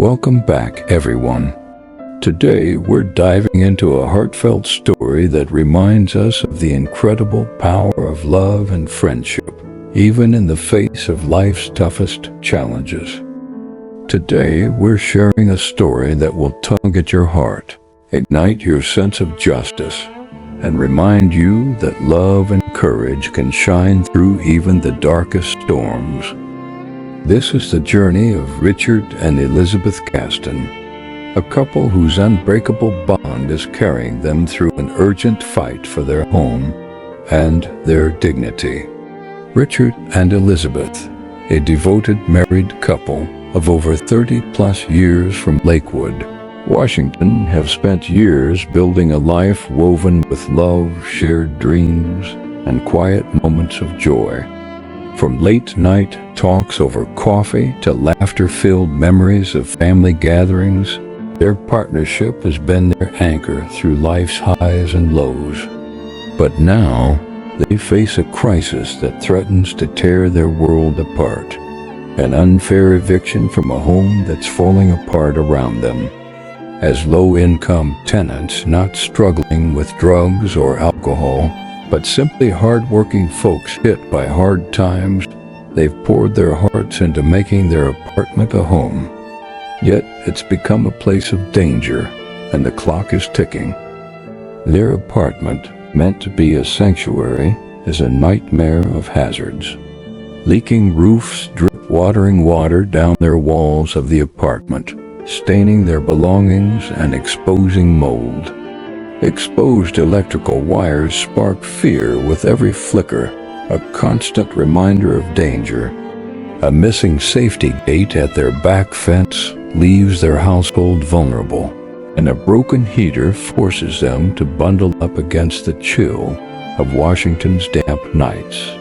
Welcome back, everyone. Today, we're diving into a heartfelt story that reminds us of the incredible power of love and friendship, even in the face of life's toughest challenges. Today, we're sharing a story that will tug at your heart, ignite your sense of justice, and remind you that love and courage can shine through even the darkest storms. This is the journey of Richard and Elizabeth Gaston, a couple whose unbreakable bond is carrying them through an urgent fight for their home and their dignity. Richard and Elizabeth, a devoted married couple of over 30-plus years from Lakewood, Washington, have spent years building a life woven with love, shared dreams, and quiet moments of joy. From late-night talks over coffee to laughter-filled memories of family gatherings, their partnership has been their anchor through life's highs and lows. But now, they face a crisis that threatens to tear their world apart. An unfair eviction from a home that's falling apart around them. As low-income tenants not struggling with drugs or alcohol, but simply hard-working folks hit by hard times, they've poured their hearts into making their apartment a home. Yet it's become a place of danger, and the clock is ticking. Their apartment, meant to be a sanctuary, is a nightmare of hazards. Leaking roofs drip watering water down their walls of the apartment, staining their belongings and exposing mold. Exposed electrical wires spark fear with every flicker, a constant reminder of danger. A missing safety gate at their back fence leaves their household vulnerable, and a broken heater forces them to bundle up against the chill of Washington's damp nights.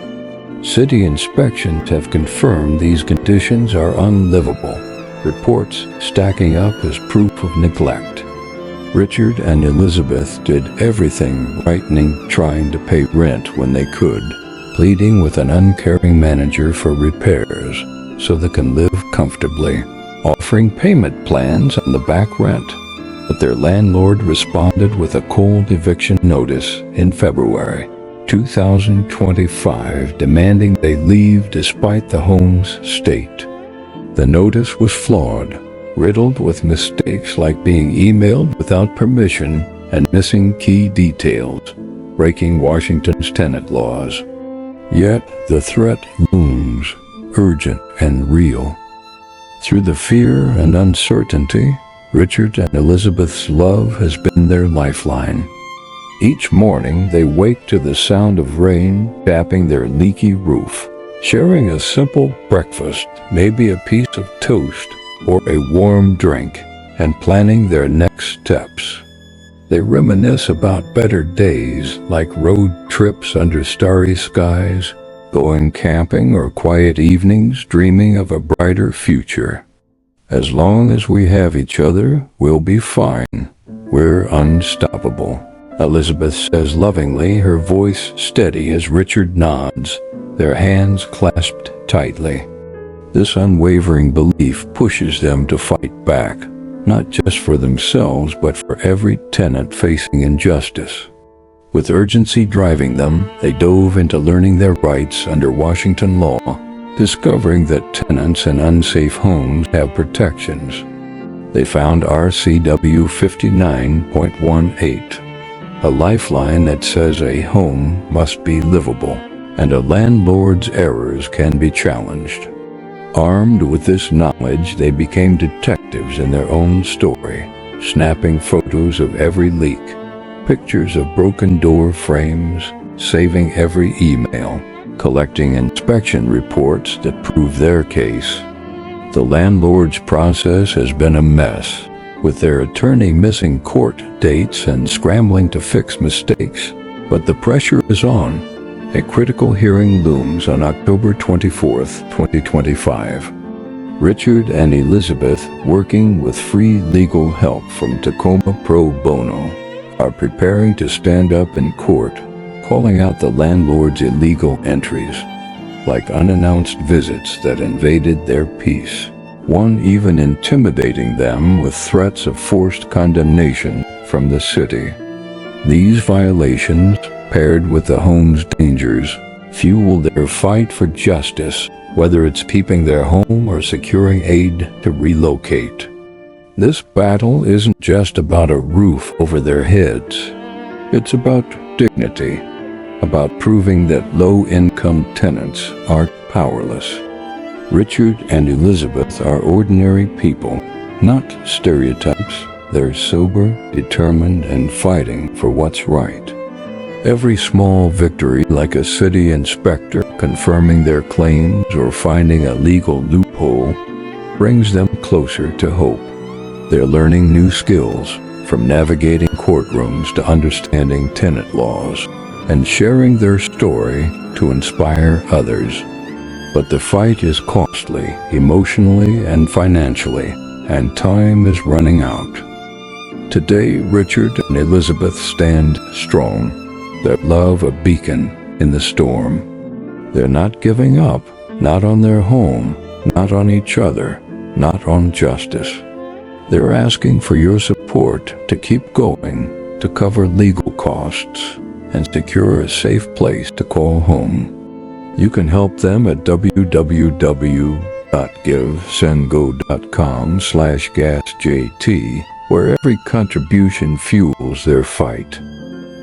City inspections have confirmed these conditions are unlivable, reports stacking up as proof of neglect. Richard and Elizabeth did everything right, trying to pay rent when they could, pleading with an uncaring manager for repairs so they can live comfortably, offering payment plans on the back rent. But their landlord responded with a cold eviction notice in February 2025, demanding they leave despite the home's state. The notice was flawed, riddled with mistakes like being emailed without permission and missing key details, breaking Washington's tenant laws. Yet the threat looms, urgent and real. Through the fear and uncertainty, Richard and Elizabeth's love has been their lifeline. Each morning they wake to the sound of rain tapping their leaky roof, sharing a simple breakfast, maybe a piece of toast or a warm drink, and planning their next steps. They reminisce about better days like road trips under starry skies, going camping, or quiet evenings dreaming of a brighter future. As long as we have each other, we'll be fine. We're unstoppable, Elizabeth says lovingly, her voice steady as Richard nods, their hands clasped tightly. This unwavering belief pushes them to fight back, not just for themselves but for every tenant facing injustice. With urgency driving them, they dove into learning their rights under Washington law, discovering that tenants in unsafe homes have protections. They found RCW 59.18, a lifeline that says a home must be livable, and a landlord's errors can be challenged. Armed with this knowledge, they became detectives in their own story, snapping photos of every leak, pictures of broken door frames, saving every email, collecting inspection reports that prove their case. The landlord's process has been a mess, with their attorney missing court dates and scrambling to fix mistakes. But the pressure is on. A critical hearing looms on October 24th, 2025. Richard and Elizabeth, working with free legal help from Tacoma Pro Bono, are preparing to stand up in court, calling out the landlord's illegal entries, like unannounced visits that invaded their peace. one even intimidating them with threats of forced condemnation from the city. These violations, paired with the home's dangers, fuel their fight for justice, whether it's keeping their home or securing aid to relocate. This battle isn't just about a roof over their heads. It's about dignity, about proving that low-income tenants aren't powerless. Richard and Elizabeth are ordinary people, not stereotypes. They're sober, determined, and fighting for what's right. Every small victory, like a city inspector confirming their claims or finding a legal loophole, brings them closer to hope. They're learning new skills, from navigating courtrooms to understanding tenant laws, and sharing their story to inspire others. But the fight is costly, emotionally and financially, and time is running out. Today, Richard and Elizabeth stand strong, their love a beacon in the storm. They're not giving up, not on their home, not on each other, not on justice. They're asking for your support to keep going, to cover legal costs, and secure a safe place to call home. You can help them at www.givesendgo.com/gasjt, where every contribution fuels their fight.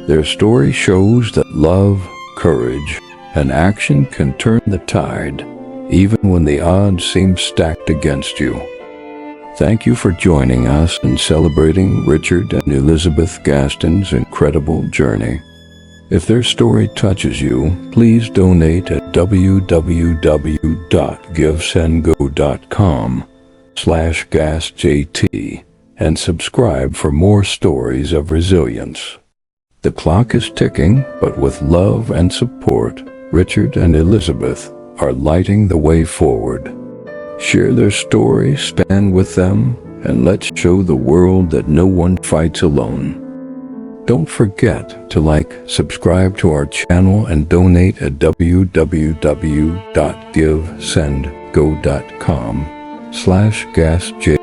Their story shows that love, courage, and action can turn the tide, even when the odds seem stacked against you. Thank you for joining us in celebrating Richard and Elizabeth Gaston's incredible journey. If their story touches you, please donate at www.givesendgo.com/gasjt and subscribe for more stories of resilience. The clock is ticking, but with love and support, Richard and Elizabeth are lighting the way forward. Share their story, stand with them, and let's show the world that no one fights alone. Don't forget to like, subscribe to our channel, and donate at www.givesendgo.com/gasjt.